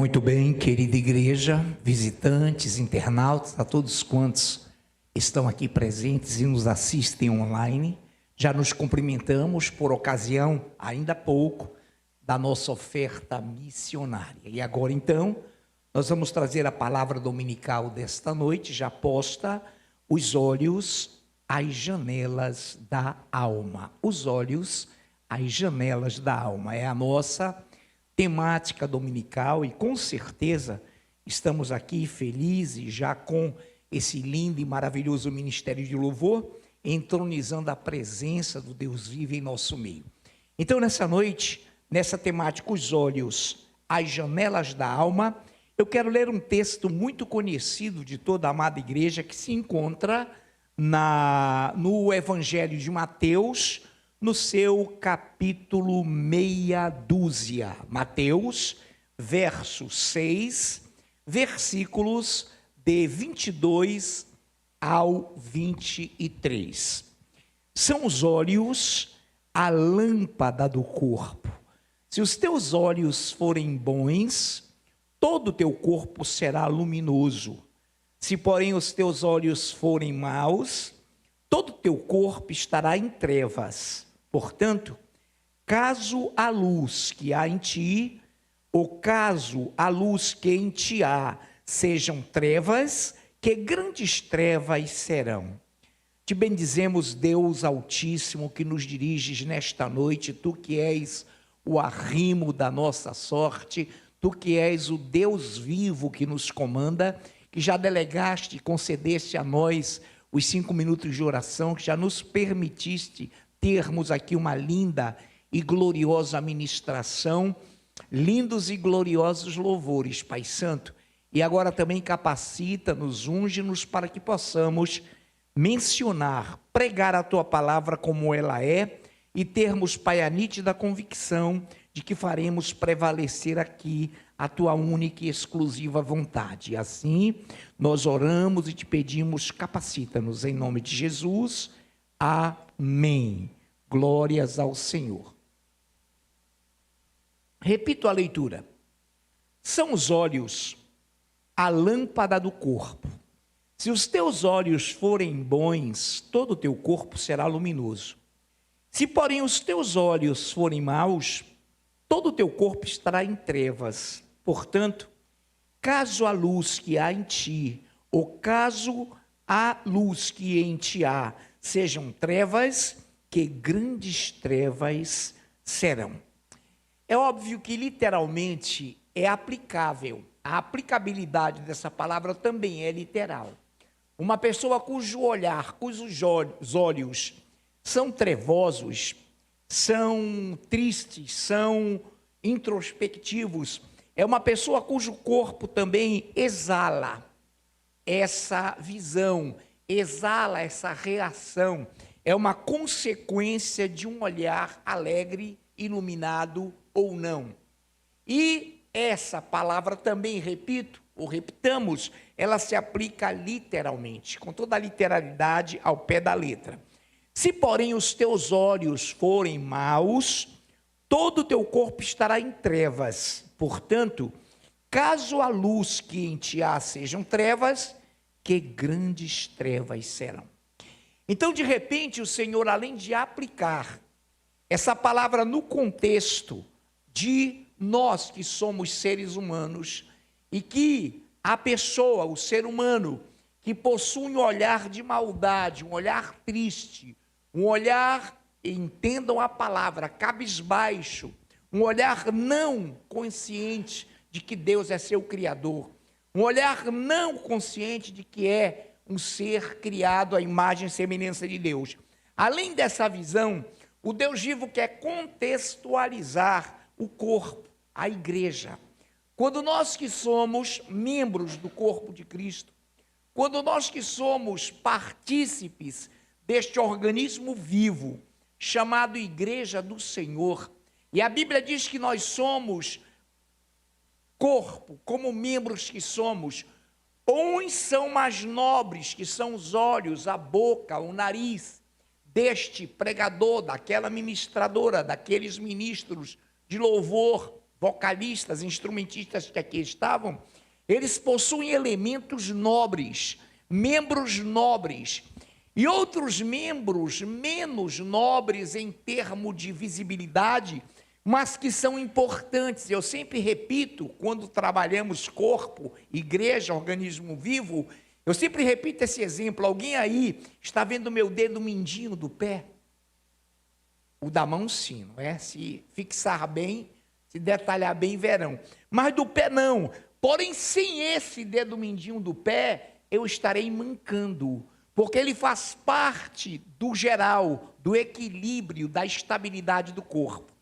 Muito bem, querida igreja, visitantes, internautas, a todos quantos estão aqui presentes e nos assistem online, já nos cumprimentamos por ocasião, ainda há pouco, da nossa oferta missionária. E agora então, nós vamos trazer a palavra dominical desta noite, já posta os olhos às janelas da alma. Os olhos às janelas da alma, é a nossa temática dominical e com certeza estamos aqui felizes já com esse lindo e maravilhoso ministério de louvor, entronizando a presença do Deus vivo em nosso meio. Então nessa noite, nessa temática os olhos às janelas da alma, eu quero ler um texto muito conhecido de toda a amada igreja que se encontra no Evangelho de Mateus, no seu capítulo meia dúzia, Mateus, verso 6, versículos de 22 ao 23. São os olhos a lâmpada do corpo. Se os teus olhos forem bons, todo o teu corpo será luminoso. Se, porém, os teus olhos forem maus, todo o teu corpo estará em trevas. Portanto, caso a luz que há em ti, ou caso a luz que em ti há, sejam trevas, que grandes trevas serão. Te bendizemos, Deus Altíssimo, que nos diriges nesta noite, tu que és o arrimo da nossa sorte, tu que és o Deus vivo que nos comanda, que já delegaste e concedeste a nós os 5 minutos de oração, que já nos permitiste termos aqui uma linda e gloriosa ministração, lindos e gloriosos louvores, Pai Santo. E agora também capacita-nos, unge-nos para que possamos mencionar, pregar a Tua palavra como ela é e termos, Pai, a nítida convicção de que faremos prevalecer aqui a Tua única e exclusiva vontade. Assim, nós oramos e te pedimos, capacita-nos em nome de Jesus. Amém. Glórias ao Senhor. Repito a leitura. São os olhos a lâmpada do corpo. Se os teus olhos forem bons, todo o teu corpo será luminoso. Se, porém, os teus olhos forem maus, todo o teu corpo estará em trevas. Portanto, caso a luz que há em ti, ou caso a luz que em ti há, sejam trevas, que grandes trevas serão. É óbvio que literalmente é aplicável. A aplicabilidade dessa palavra também é literal. Uma pessoa cujo olhar, cujos olhos são trevosos, são tristes, são introspectivos, é uma pessoa cujo corpo também exala essa visão, exala essa reação, é uma consequência de um olhar alegre, iluminado ou não. E essa palavra também, repito, ou repitamos, ela se aplica literalmente, com toda a literalidade ao pé da letra. Se, porém, os teus olhos forem maus, todo o teu corpo estará em trevas. Portanto, caso a luz que em ti há sejam trevas, que grandes trevas serão. Então, de repente, o Senhor, além de aplicar essa palavra no contexto de nós que somos seres humanos e que a pessoa, o ser humano, que possui um olhar de maldade, um olhar triste, um olhar, entendam a palavra, cabisbaixo, um olhar não consciente de que Deus é seu Criador, um olhar não consciente de que é um ser criado à imagem e semelhança de Deus. Além dessa visão, o Deus vivo quer contextualizar o corpo, a igreja. Quando nós que somos membros do corpo de Cristo, quando nós que somos partícipes deste organismo vivo, chamado Igreja do Senhor, e a Bíblia diz que nós somos corpo, como membros que somos, uns são mais nobres, que são os olhos, a boca, o nariz, deste pregador, daquela ministradora, daqueles ministros de louvor, vocalistas, instrumentistas que aqui estavam, eles possuem elementos nobres, membros nobres, e outros membros menos nobres em termos de visibilidade, mas que são importantes. Eu sempre repito, quando trabalhamos corpo, igreja, organismo vivo, eu sempre repito esse exemplo. Alguém aí está vendo o meu dedo mindinho do pé? O da mão sim, não é? Se fixar bem, se detalhar bem, verão. Mas do pé não. Porém, sem esse dedo mindinho do pé, eu estarei mancando, porque ele faz parte do geral, do equilíbrio, da estabilidade do corpo.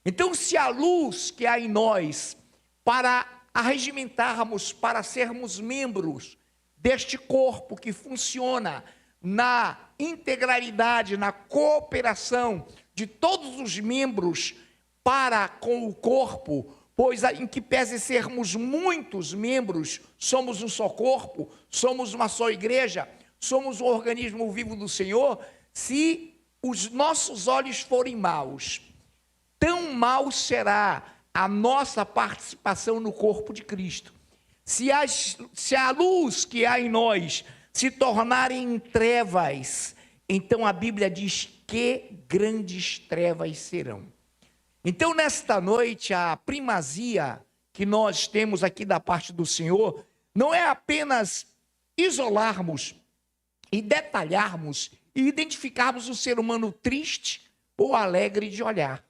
Então, se a luz que há em nós, para arregimentarmos, para sermos membros deste corpo que funciona na integralidade, na cooperação de todos os membros para com o corpo, pois em que pese sermos muitos membros, somos um só corpo, somos uma só igreja, somos um organismo vivo do Senhor. Se os nossos olhos forem maus, tão mal será a nossa participação no corpo de Cristo. Se a luz que há em nós se tornarem em trevas, então a Bíblia diz que grandes trevas serão. Então, nesta noite, a primazia que nós temos aqui da parte do Senhor não é apenas isolarmos e detalharmos e identificarmos o ser humano triste ou alegre de olhar,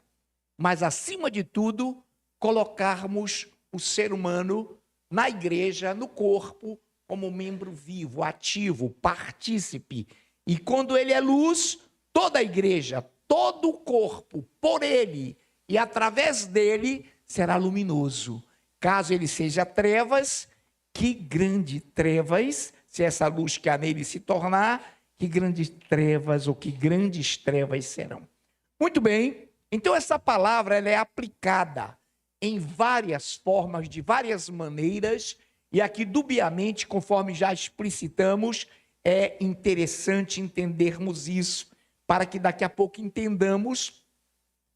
mas, acima de tudo, colocarmos o ser humano na igreja, no corpo, como membro vivo, ativo, partícipe. E quando ele é luz, toda a igreja, todo o corpo, por ele e através dele, será luminoso. Caso ele seja trevas, que grande trevas, se essa luz que há nele se tornar, que grandes trevas ou que grandes trevas serão. Muito bem, então essa palavra ela é aplicada em várias formas, de várias maneiras, e aqui dubiamente, conforme já explicitamos, é interessante entendermos isso, para que daqui a pouco entendamos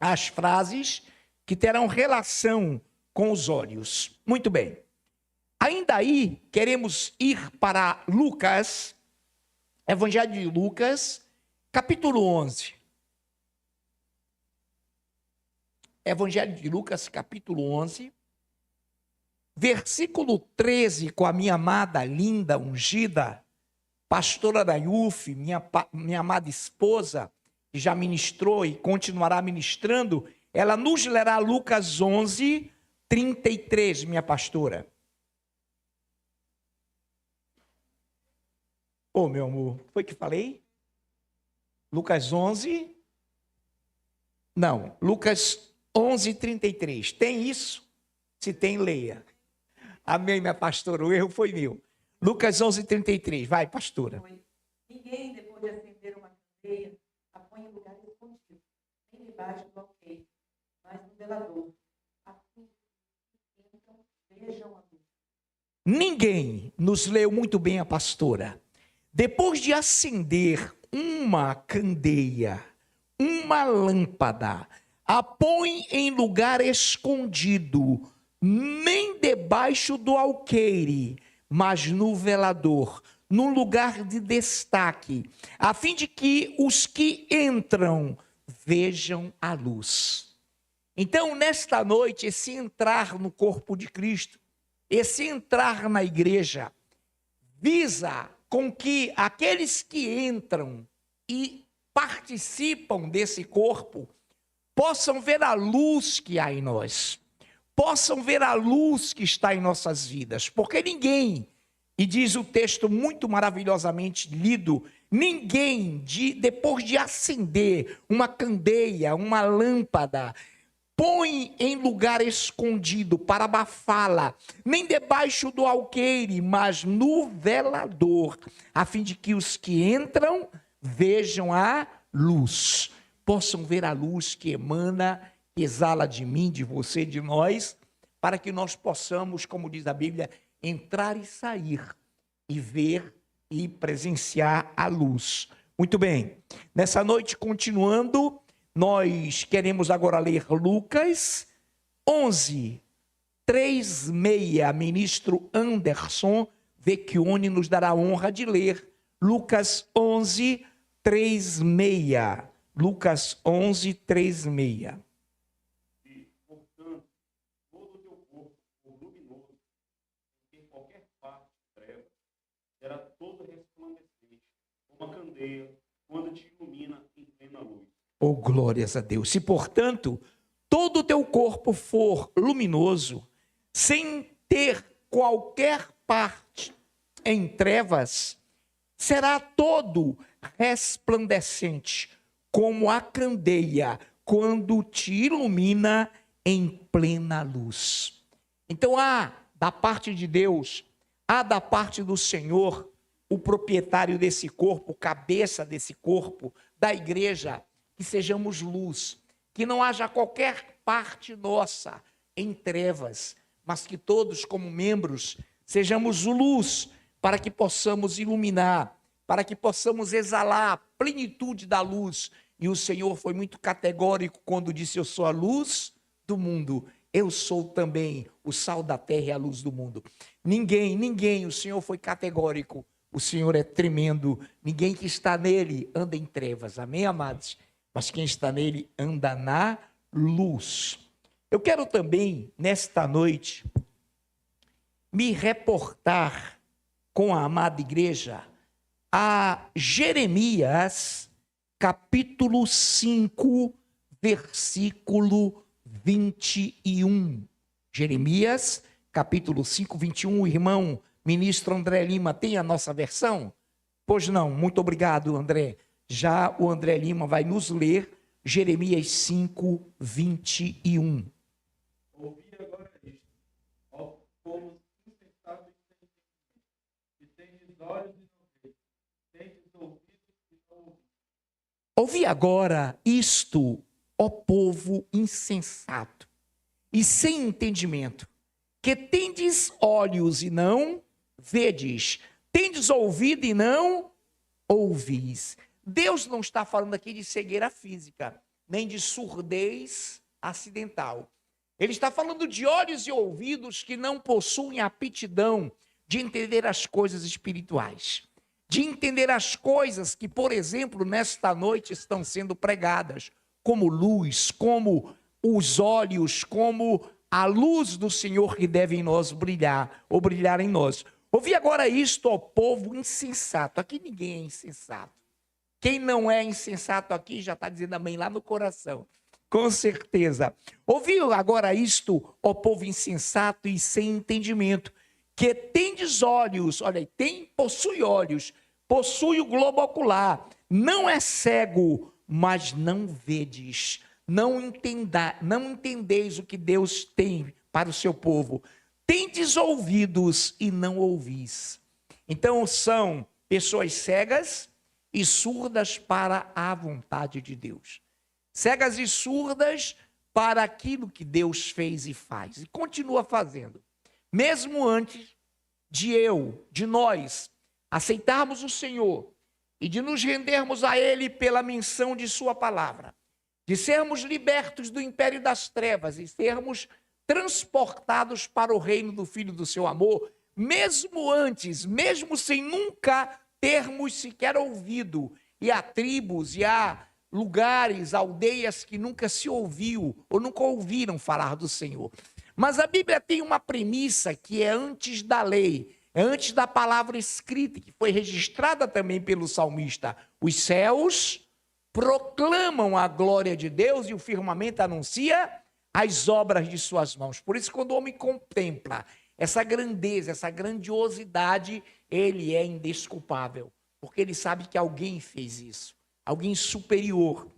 as frases que terão relação com os olhos. Muito bem. Ainda aí, queremos ir para Lucas, Evangelho de Lucas, capítulo 11. Evangelho de Lucas, capítulo 11, versículo 13, com a minha amada, linda, ungida, pastora da IUF, minha amada esposa, que já ministrou e continuará ministrando, ela nos lerá Lucas 11, 33, minha pastora. Ô, meu amor, foi que falei? Lucas 11? Não, Lucas 11, 33. Tem isso? Se tem, leia. Amém, minha pastora, o erro foi meu. Lucas 11, 33. Vai, pastora. Ninguém, depois de acender uma candeia, a põe em lugar escondido, nem debaixo do alqueire, mas no velador, a fim de que então vejam a luz. Ninguém, nos leu muito bem a pastora, depois de acender uma candeia, uma lâmpada, a põe em lugar escondido, nem debaixo do alqueire, mas no velador, num lugar de destaque, a fim de que os que entram vejam a luz. Então, nesta noite, esse entrar no corpo de Cristo, esse entrar na igreja, visa com que aqueles que entram e participam desse corpo possam ver a luz que há em nós, possam ver a luz que está em nossas vidas, porque ninguém, e diz o texto muito maravilhosamente lido, ninguém, depois de acender uma candeia, uma lâmpada, põe em lugar escondido para abafá-la, nem debaixo do alqueire, mas no velador, a fim de que os que entram vejam a luz, possam ver a luz que emana, que exala de mim, de você, de nós, para que nós possamos, como diz a Bíblia, entrar e sair, e ver e presenciar a luz. Muito bem, nessa noite, continuando, nós queremos agora ler Lucas 11:3-6, ministro Anderson Vecchioni nos dará a honra de ler Lucas 11:3-6. Lucas 11:3-6. E, portanto, todo o teu corpo, por luminoso, em qualquer parte de trevas, será todo resplandecente, como a candeia, quando te ilumina em plena luz. Oh, glórias a Deus. Se, portanto, todo o teu corpo for luminoso, sem ter qualquer parte em trevas, será todo resplandecente, como a candeia, quando te ilumina em plena luz. Então, há da parte de Deus, há da parte do Senhor, o proprietário desse corpo, cabeça desse corpo, da igreja, que sejamos luz, que não haja qualquer parte nossa em trevas, mas que todos, como membros, sejamos luz, para que possamos iluminar, para que possamos exalar a plenitude da luz. E o Senhor foi muito categórico quando disse: eu sou a luz do mundo, eu sou também o sal da terra e a luz do mundo. Ninguém, o Senhor foi categórico, o Senhor é tremendo, ninguém que está nele anda em trevas, amém, amados? Mas quem está nele anda na luz. Eu quero também, nesta noite, me reportar com a amada igreja a Jeremias, capítulo 5, versículo 21. Jeremias, capítulo 5, 21. O irmão ministro André Lima tem a nossa versão? Pois não, muito obrigado, André. Já o André Lima vai nos ler Jeremias 5, 21. Ouvi agora isto, ó povo insensato e tendes olhos e não vedes, tendes ouvidos e não ouvis. Ouvi agora isto, ó povo insensato e sem entendimento, que tendes olhos e não vedes, tendes ouvido e não ouvis. Deus não está falando aqui de cegueira física, nem de surdez acidental. Ele está falando de olhos e ouvidos que não possuem a aptidão de entender as coisas espirituais, de entender as coisas que, por exemplo, nesta noite estão sendo pregadas, como luz, como os olhos, como a luz do Senhor que deve em nós brilhar, ou brilhar em nós. Ouvi agora isto, ó povo insensato. Aqui ninguém é insensato. Quem não é insensato aqui já está dizendo amém lá no coração, com certeza. Ouviu agora isto, ó povo insensato e sem entendimento, que tendes olhos, olha, possui olhos, possui o globo ocular, não é cego, mas não vedes, não entendeis o que Deus tem para o seu povo. Tendes ouvidos e não ouvis. Então são pessoas cegas e surdas para a vontade de Deus. Cegas e surdas para aquilo que Deus fez e faz. E continua fazendo. Mesmo antes de nós, aceitarmos o Senhor e de nos rendermos a Ele pela menção de sua palavra, de sermos libertos do império das trevas e sermos transportados para o reino do Filho do seu amor, mesmo antes, mesmo sem nunca termos sequer ouvido, e há tribos, e há lugares, aldeias que nunca se ouviu, ou nunca ouviram falar do Senhor. Mas a Bíblia tem uma premissa que é antes da lei, é antes da palavra escrita, que foi registrada também pelo salmista. Os céus proclamam a glória de Deus e o firmamento anuncia as obras de suas mãos. Por isso, quando o homem contempla essa grandeza, essa grandiosidade, ele é indesculpável, porque ele sabe que alguém fez isso, alguém superior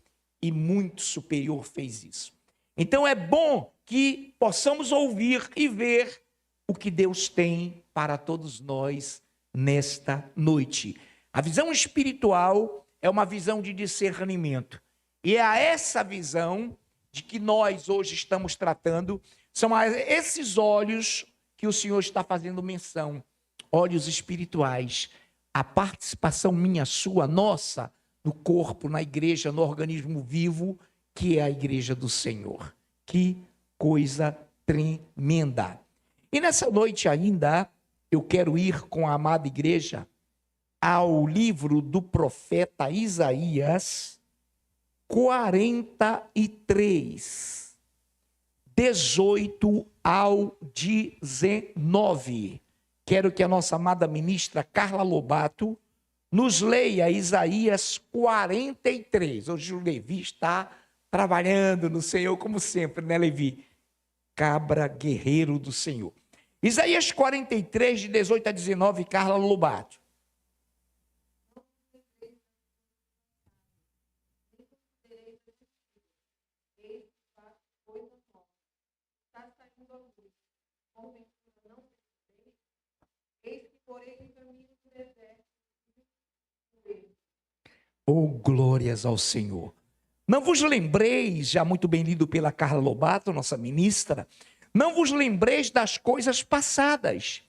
e muito superior fez isso. Então é bom que possamos ouvir e ver o que Deus tem para todos nós nesta noite. A visão espiritual é uma visão de discernimento, e é a essa visão de que nós hoje estamos tratando, são a esses olhos que o Senhor está fazendo menção, olhos espirituais, a participação minha, sua, nossa, no corpo, na igreja, no organismo vivo, que é a igreja do Senhor. Que coisa tremenda. E nessa noite ainda, eu quero ir com a amada igreja ao livro do profeta Isaías, 43, 18 ao 19. Quero que a nossa amada ministra Carla Lobato nos leia Isaías 43. Hoje o Levi está trabalhando no Senhor, como sempre, né, Levi? Cabra guerreiro do Senhor. Isaías 43, de 18 a 19, Carla Lobato. Oh, glórias ao Senhor. Não vos lembreis, já muito bem lido pela Carla Lobato, nossa ministra, não vos lembreis das coisas passadas,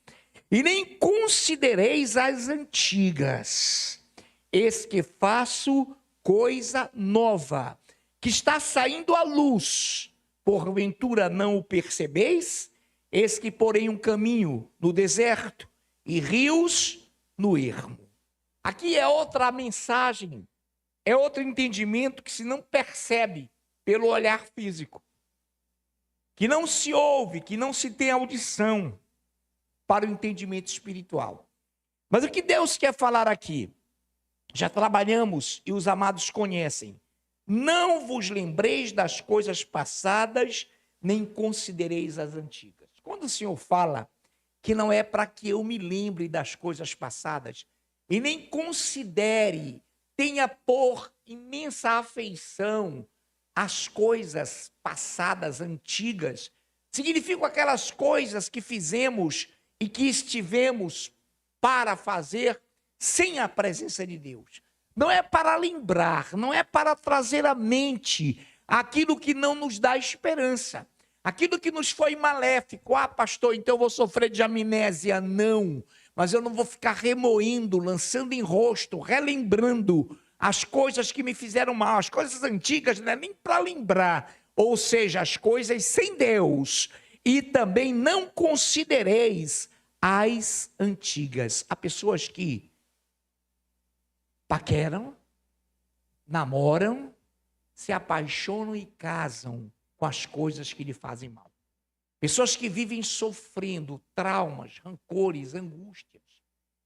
e nem considereis as antigas. Eis que faço coisa nova, que está saindo à luz. Porventura não o percebeis? Eis que porém um caminho no deserto e rios no ermo. Aqui é outra mensagem, é outro entendimento que se não percebe pelo olhar físico, que não se ouve, que não se tem audição para o entendimento espiritual. Mas o que Deus quer falar aqui? Já trabalhamos e os amados conhecem. Não vos lembreis das coisas passadas, nem considereis as antigas. Quando o Senhor fala que não é para que eu me lembre das coisas passadas, e nem considere, tenha por imensa afeição as coisas passadas, antigas, significam aquelas coisas que fizemos e que estivemos para fazer sem a presença de Deus. Não é para lembrar, não é para trazer à mente aquilo que não nos dá esperança, aquilo que nos foi maléfico. Ah, pastor, então eu vou sofrer de amnésia. Não. Mas eu não vou ficar remoendo, lançando em rosto, relembrando as coisas que me fizeram mal, as coisas antigas, não é nem para lembrar, ou seja, as coisas sem Deus. E também não considereis as antigas. Há pessoas que paqueram, namoram, se apaixonam e casam com as coisas que lhe fazem mal. Pessoas que vivem sofrendo traumas, rancores, angústias.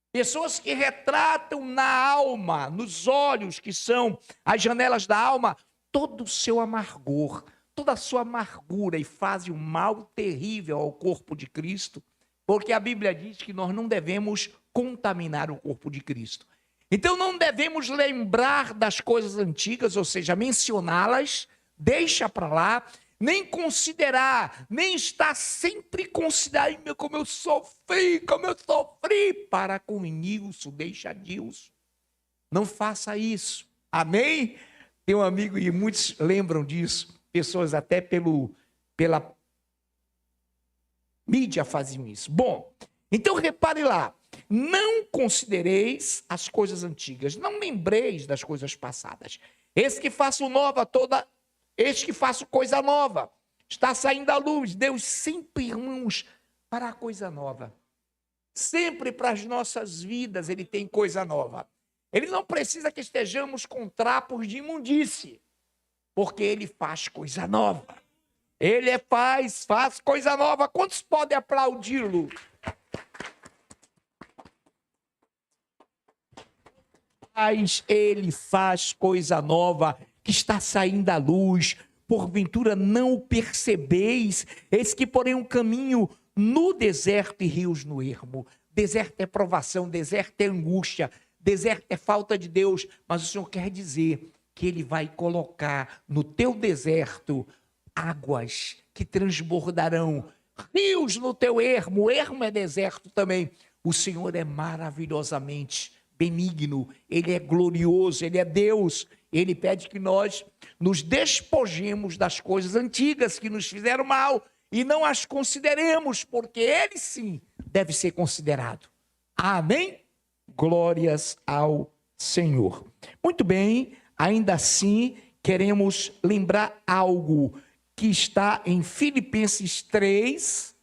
Pessoas que retratam na alma, nos olhos, que são as janelas da alma, todo o seu amargor, toda a sua amargura, e fazem um mal terrível ao corpo de Cristo, porque a Bíblia diz que nós não devemos contaminar o corpo de Cristo. Então não devemos lembrar das coisas antigas, ou seja, mencioná-las, deixa para lá, nem considerar, nem estar sempre considerando como eu sofri para com Nilson, deixa Nilson. Não faça isso, amém? Tem um amigo, e muitos lembram disso, pessoas até pela mídia faziam isso. Bom, então repare lá, não considereis as coisas antigas, não lembreis das coisas passadas. Eis que faço nova toda... Eis que faço coisa nova, está saindo à luz. Deus sempre, irmãos, para a coisa nova. Sempre para as nossas vidas Ele tem coisa nova. Ele não precisa que estejamos com trapos de imundície, porque Ele faz coisa nova. Ele faz coisa nova. Quantos podem aplaudi-lo? Mas Ele faz coisa nova, que está saindo à luz, porventura não o percebeis? Eis que porém um caminho no deserto e rios no ermo. Deserto é provação, deserto é angústia, deserto é falta de Deus, mas o Senhor quer dizer que Ele vai colocar no teu deserto águas que transbordarão, rios no teu ermo. O ermo é deserto também. O Senhor é maravilhosamente benigno, Ele é glorioso, Ele é Deus. Ele pede que nós nos despojemos das coisas antigas que nos fizeram mal e não as consideremos, porque Ele sim deve ser considerado. Amém? Glórias ao Senhor. Muito bem, ainda assim queremos lembrar algo. que está em Filipenses 3,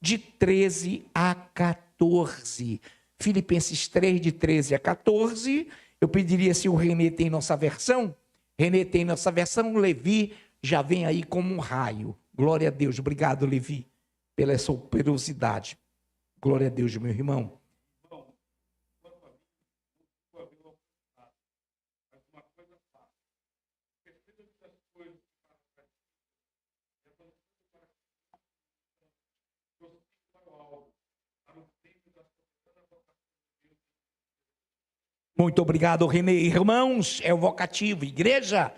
de 13 a 14. Filipenses 3, de 13 a 14. Eu pediria se o Renê tem nossa versão. Renê tem nossa versão, Levi já vem aí como um raio. Glória a Deus. Obrigado, Levi, pela sua operosidade. Glória a Deus, meu irmão. Muito obrigado, Renê. Irmãos, é o vocativo. Igreja,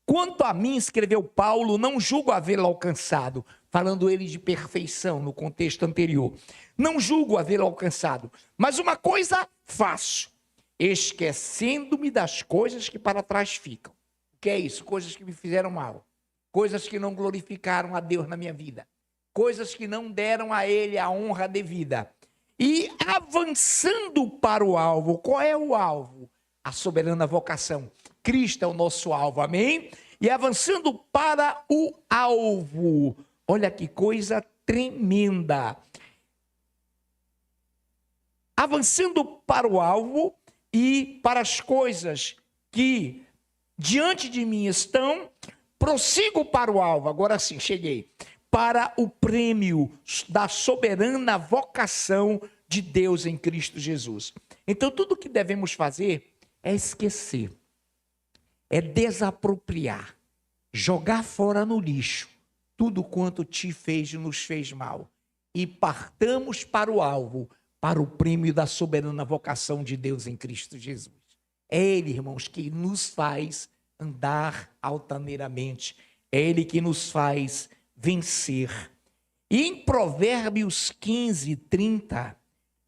quanto a mim, escreveu Paulo, não julgo havê-lo alcançado, falando ele de perfeição no contexto anterior. Não julgo havê-lo alcançado, mas uma coisa faço, esquecendo-me das coisas que para trás ficam. O que é isso? Coisas que me fizeram mal, coisas que não glorificaram a Deus na minha vida, coisas que não deram a Ele a honra devida. E avançando para o alvo. Qual é o alvo? A soberana vocação. Cristo é o nosso alvo, amém? E avançando para o alvo. Olha que coisa tremenda. Avançando para o alvo e para as coisas que diante de mim estão, prossigo para o alvo. Agora sim, cheguei. Para o prêmio da soberana vocação de Deus em Cristo Jesus. Então, tudo o que devemos fazer é esquecer, é desapropriar, jogar fora no lixo tudo quanto te fez e nos fez mal. E partamos para o alvo, para o prêmio da soberana vocação de Deus em Cristo Jesus. É Ele, irmãos, que nos faz andar altaneiramente. É Ele que nos faz vencer. E em Provérbios 15, 30,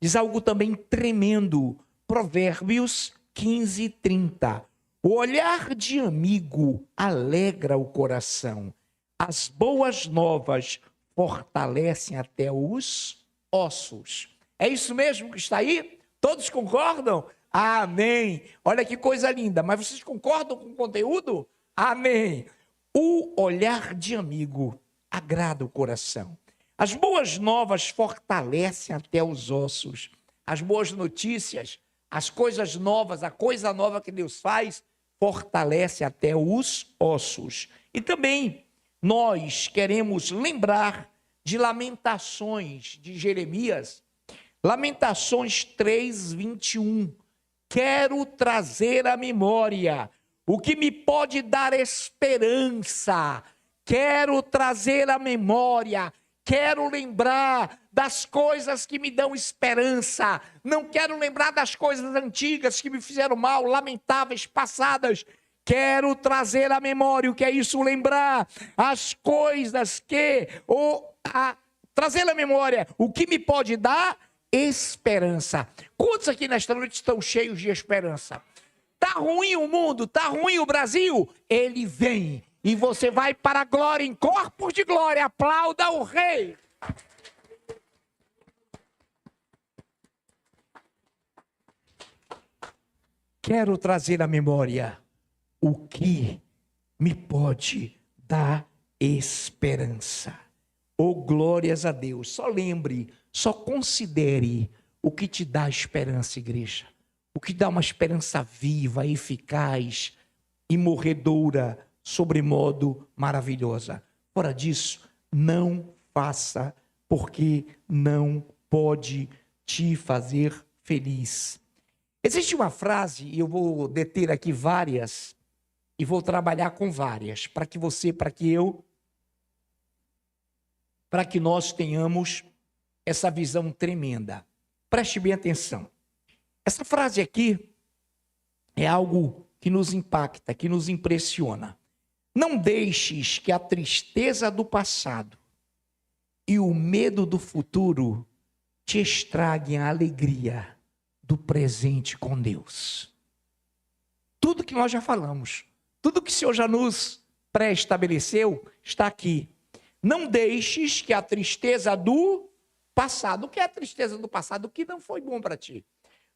diz algo também tremendo. Provérbios 15, 30. O olhar de amigo alegra o coração. As boas novas fortalecem até os ossos. É isso mesmo que está aí? Todos concordam? Amém. Olha que coisa linda. Mas vocês concordam com o conteúdo? Amém. O olhar de amigo agrada o coração. As boas novas fortalecem até os ossos. As boas notícias, as coisas novas, a coisa nova que Deus faz, fortalece até os ossos. E também nós queremos lembrar de Lamentações de Jeremias. Lamentações 3, 21. Quero trazer à memória o que me pode dar esperança. Quero trazer à memória, quero lembrar das coisas que me dão esperança. Não quero lembrar das coisas antigas que me fizeram mal, lamentáveis, passadas. Quero trazer à memória, o que é isso? Lembrar as coisas que... trazer à memória o que me pode dar esperança. Quantos aqui nesta noite estão cheios de esperança? Tá ruim o mundo, tá ruim o Brasil? Ele vem. E você vai para a glória, em corpos de glória. Aplauda o Rei. Quero trazer à memória o que me pode dar esperança. Oh, glórias a Deus. Só lembre, só considere o que te dá esperança, igreja. O que dá uma esperança viva, eficaz, imorredoura, sobremodo maravilhosa. Fora disso, não faça, porque não pode te fazer feliz. Existe uma frase, e eu vou deter aqui várias, e vou trabalhar com várias, para que você, para que eu, para que nós tenhamos essa visão tremenda. Preste bem atenção. Essa frase aqui é algo que nos impacta, que nos impressiona. Não deixes que a tristeza do passado e o medo do futuro te estraguem a alegria do presente com Deus. Tudo que nós já falamos, tudo que o Senhor já nos pré-estabeleceu, está aqui. Não deixes que a tristeza do passado, o que é a tristeza do passado? O que não foi bom para ti?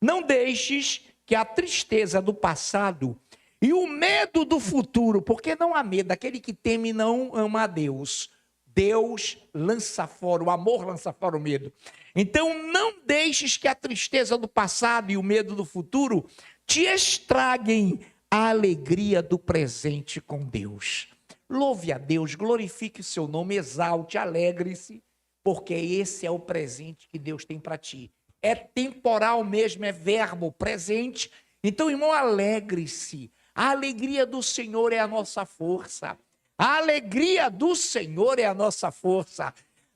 Não deixes que a tristeza do passado E o medo do futuro, porque não há medo, aquele que teme não ama a Deus. Deus lança fora, o amor lança fora o medo. Então não deixes que a tristeza do passado e o medo do futuro te estraguem a alegria do presente com Deus. Louve a Deus, glorifique o seu nome, exalte, alegre-se, porque esse é o presente que Deus tem para ti. É temporal mesmo, é verbo, presente. Então, irmão, alegre-se. A alegria do Senhor é a nossa força. A alegria do Senhor é a nossa força.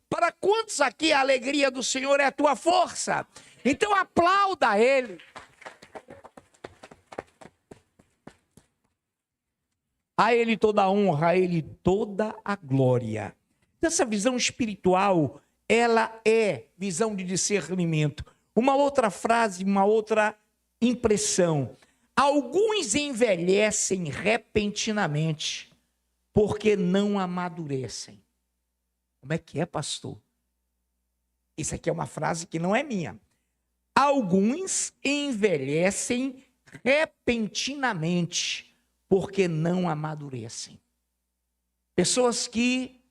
Para quantos aqui a alegria do Senhor é a tua força? Então aplauda Ele. A Ele toda a honra, a Ele toda a glória. Essa visão espiritual, ela é visão de discernimento. Uma outra frase, uma outra impressão. Alguns envelhecem repentinamente, porque não amadurecem. Como é que é, pastor? Isso aqui é uma frase que não é minha. Alguns envelhecem repentinamente, porque não amadurecem. Pessoas que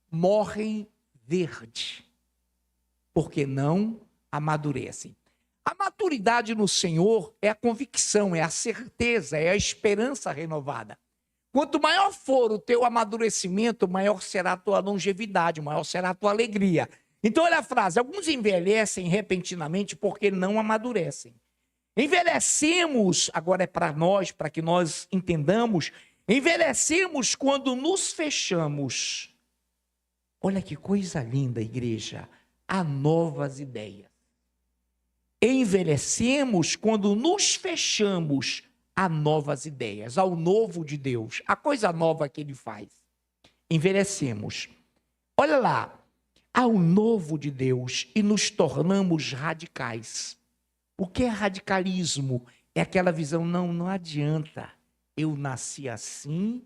morrem verde, porque não amadurecem. A maturidade no Senhor é a convicção, é a certeza, é a esperança renovada. Quanto maior for o teu amadurecimento, maior será a tua longevidade, maior será a tua alegria. Então olha a frase, alguns envelhecem repentinamente porque não amadurecem. Envelhecemos, agora é para nós, para que nós entendamos, envelhecemos quando nos fechamos. Olha que coisa linda, igreja, a novas ideias. Envelhecemos quando nos fechamos a novas ideias, ao novo de Deus, a coisa nova que Ele faz. Envelhecemos. Olha lá, ao novo de Deus e nos tornamos radicais. O que é radicalismo? É aquela visão, não adianta. Eu nasci assim,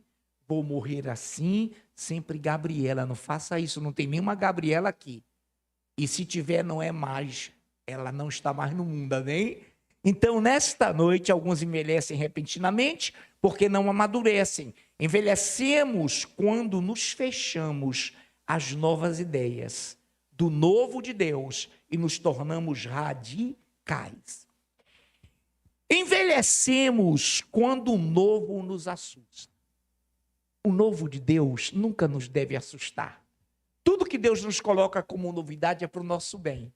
vou morrer assim, sempre Gabriela. Não faça isso, não tem nenhuma Gabriela aqui. E se tiver, não é mais. Ela não está mais no mundo, amém? Então, nesta noite, alguns envelhecem repentinamente porque não amadurecem. Envelhecemos quando nos fechamos às novas ideias do novo de Deus e nos tornamos radicais. Envelhecemos quando o novo nos assusta. O novo de Deus nunca nos deve assustar. Tudo que Deus nos coloca como novidade é para o nosso bem.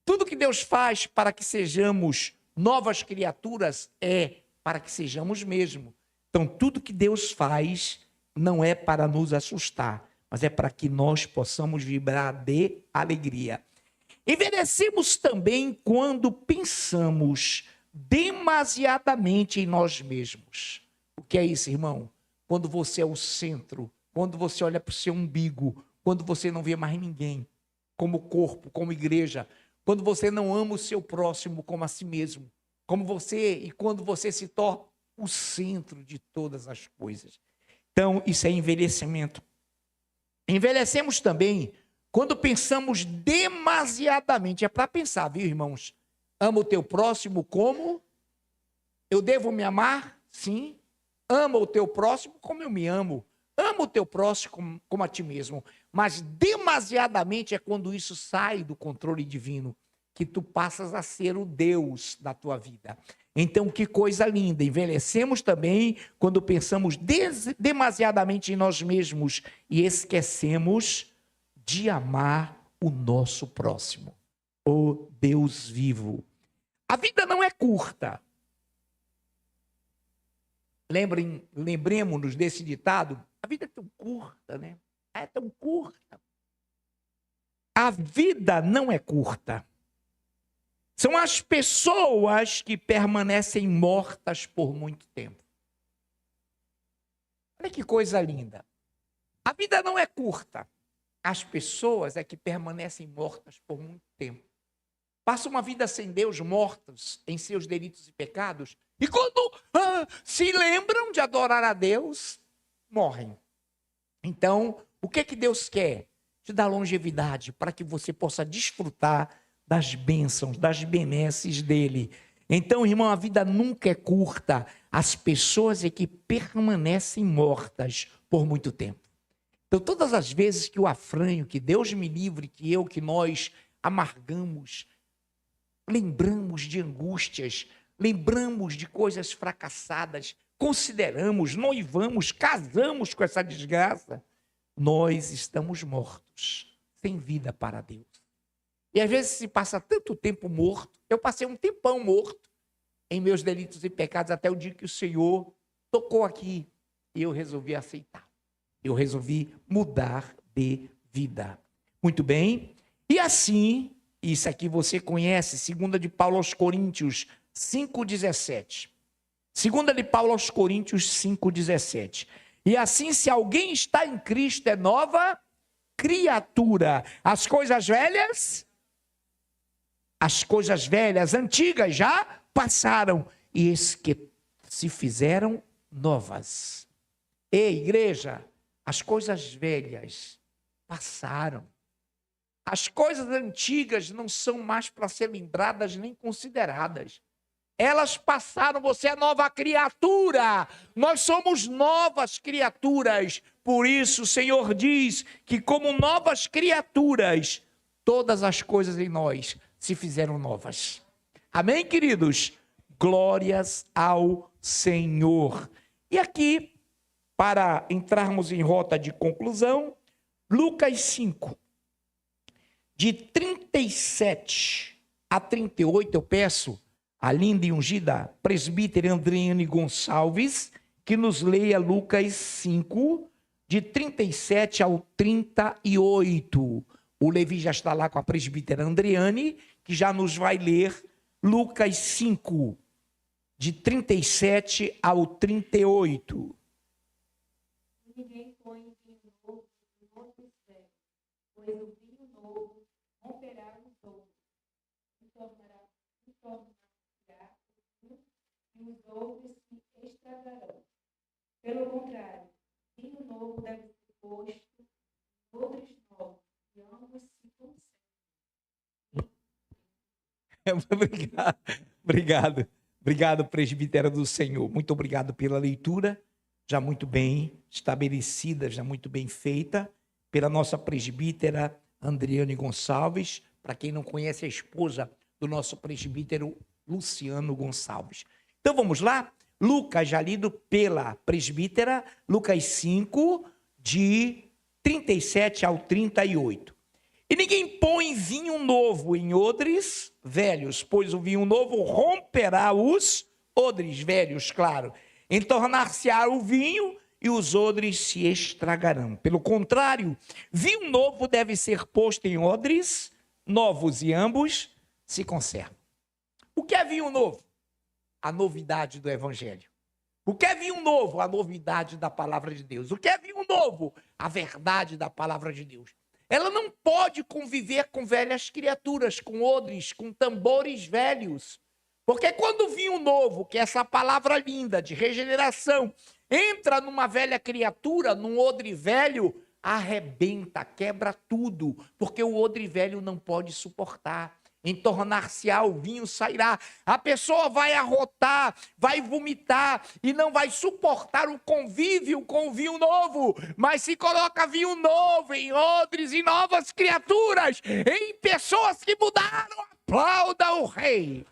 Tudo que Deus faz para que sejamos novas criaturas é para que sejamos mesmo. Então, tudo que Deus faz não é para nos assustar, mas é para que nós possamos vibrar de alegria. Envelhecemos também quando pensamos demasiadamente em nós mesmos. O que é isso, irmão? Quando você é o centro, quando você olha para o seu umbigo, quando você não vê mais ninguém, como corpo, como igreja, quando você não ama o seu próximo como a si mesmo, quando você se torna o centro de todas as coisas. Então, isso é envelhecimento. Envelhecemos também quando pensamos demasiadamente. É para pensar, viu, irmãos? Ama o teu próximo como? Eu devo me amar? Sim. Ama o teu próximo como eu me amo. Ama o teu próximo como a ti mesmo. Mas demasiadamente é quando isso sai do controle divino, que tu passas a ser o Deus da tua vida. Então, que coisa linda. Envelhecemos também quando pensamos demasiadamente em nós mesmos e esquecemos de amar o nosso próximo. O Deus vivo. A vida não é curta. Lembremos-nos desse ditado. A vida é tão curta, né? É tão curta. A vida não é curta. São as pessoas que permanecem mortas por muito tempo. Olha que coisa linda. A vida não é curta. As pessoas é que permanecem mortas por muito tempo. Passam uma vida sem Deus, mortos em seus delitos e pecados. E quando se lembram de adorar a Deus, morrem. Então, o que Deus quer? Te dar longevidade para que você possa desfrutar das bênçãos, das benesses dele. Então, irmão, a vida nunca é curta. As pessoas é que permanecem mortas por muito tempo. Então, todas as vezes que o afranho, que Deus me livre, que nós amargamos, lembramos de angústias, lembramos de coisas fracassadas, consideramos, noivamos, casamos com essa desgraça, nós estamos mortos, sem vida para Deus. E às vezes se passa tanto tempo morto, eu passei um tempão morto em meus delitos e pecados, até o dia que o Senhor tocou aqui e eu resolvi aceitar. Eu resolvi mudar de vida. Muito bem. E assim, isso aqui você conhece, 2 de Paulo aos Coríntios 5,17. 2 de Paulo aos Coríntios 5,17. E assim, se alguém está em Cristo, é nova criatura. As coisas velhas, antigas já passaram, e eis que se fizeram novas. Ei, igreja, as coisas velhas passaram. As coisas antigas não são mais para ser lembradas nem consideradas. Elas passaram, você é nova criatura. Nós somos novas criaturas. Por isso o Senhor diz que como novas criaturas, todas as coisas em nós se fizeram novas. Amém, queridos? Glórias ao Senhor. E aqui, para entrarmos em rota de conclusão, Lucas 5, de 37 a 38, eu peço a linda e ungida presbítera Andriane Gonçalves, que nos leia Lucas 5, de 37 ao 38. O Levi já está lá com a presbítera Andriane, que já nos vai ler Lucas 5, de 37 ao 38. Ninguém põe vinho novo em outros velhos, pois o vinho novo romperá os outros, e tornará e os outros se estragarão. Pelo contrário, vinho novo deve ser posto em outros novos, e ambos se conservam. Obrigado, presbítera do Senhor. Muito obrigado pela leitura, já muito bem estabelecida, já muito bem feita, pela nossa presbítera Andriane Gonçalves, para quem não conhece, a esposa do nosso presbítero Luciano Gonçalves. Então vamos lá? Lucas, já lido pela presbítera, Lucas 5, de 37 ao 38. E ninguém põe vinho novo em odres velhos, pois o vinho novo romperá os odres velhos, claro. Entornar-se-á o vinho e os odres se estragarão. Pelo contrário, vinho novo deve ser posto em odres novos e ambos se conservam. O que é vinho novo? A novidade do Evangelho. O que é vinho novo? A novidade da palavra de Deus. O que é vinho novo? A verdade da palavra de Deus. Ela não pode conviver com velhas criaturas, com odres, com tambores velhos. Porque quando o vinho novo, que é essa palavra linda de regeneração, entra numa velha criatura, num odre velho, arrebenta, quebra tudo. Porque o odre velho não pode suportar. Entornar-se-á, o vinho sairá. A pessoa vai arrotar, vai vomitar e não vai suportar o convívio com o vinho novo. Mas se coloca vinho novo em odres e novas criaturas, em pessoas que mudaram, aplauda o Rei.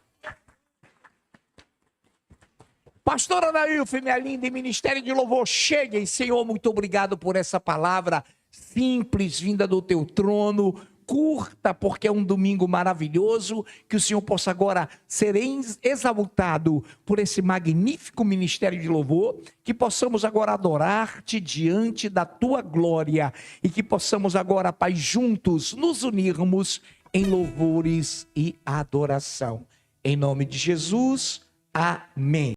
Pastora Anailfe, minha linda, e Ministério de Louvor, cheguem. Senhor, muito obrigado por essa palavra simples, vinda do teu trono. Curta, porque é um domingo maravilhoso, que o Senhor possa agora ser exaltado por esse magnífico ministério de louvor, que possamos agora adorar-te diante da tua glória, e que possamos agora, Pai, juntos nos unirmos em louvores e adoração. Em nome de Jesus, amém.